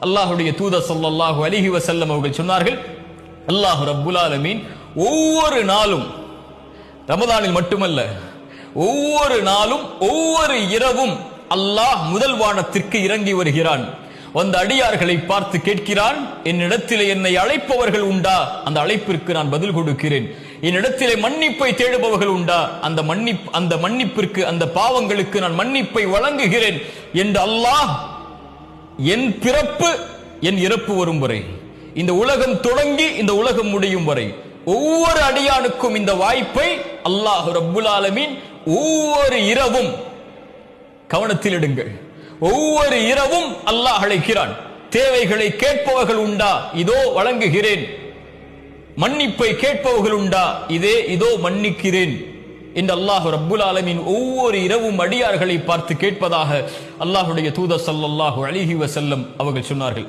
அல்லாஹ்வுடைய தூதர் ஸல்லல்லாஹு அலைஹி வஸல்லம் அவர்கள் சொன்னார்கள், அல்லாஹ் ரப்புல் ஆலமீன் ஒவ்வொரு நாளும், ரமதானில் மட்டுமல்ல, ஒவ்வொரு நாளும் ஒவ்வொரு இரவும் அல்லாஹ் முதல் வானத்திற்கு இறங்கி வருகிறான். அந்த அடியார்களை பார்த்து கேட்கிறான், என்னிடத்திலே என்னை அழைப்பவர்கள் உண்டா? அந்த அழைப்பிற்கு நான் பதில் கொடுக்கிறேன். என்னிடத்திலே மன்னிப்பை தேடுபவர்கள் உண்டா? அந்த மன்னிப்பிற்கு, அந்த பாவங்களுக்கு நான் மன்னிப்பை வழங்குகிறேன் என்று அல்லாஹ் என் பிறப்பு என் இறப்பு வரும் வரை, இந்த உலகம் தொடங்கி இந்த உலகம் முடியும் வரை ஒவ்வொரு அடியானுக்கும் இந்த வாய்ப்பை அல்லாஹ் ரப்புல் ஆலமீன் ஒவ்வொரு இரவும், கவனத்தில் எடுங்கள், ஒவ்வொரு இரவும் அல்லாஹ் அழைக்கிறான். தேவைகளை கேட்பவர்கள் உண்டா? இதோ வழங்குகிறேன். மன்னிப்பை கேட்பவர்கள் உண்டா? இதோ மன்னிக்கிறேன் என்று அல்லாஹ் ரப்புல் ஆலமீன் ஒவ்வொரு இரவும் அடியார்களை பார்த்து கேட்பதாக அல்லாஹ்வுடைய தூதர் ஸல்லல்லாஹு அலைஹி வஸல்லம் அவர்கள் சொன்னார்கள்.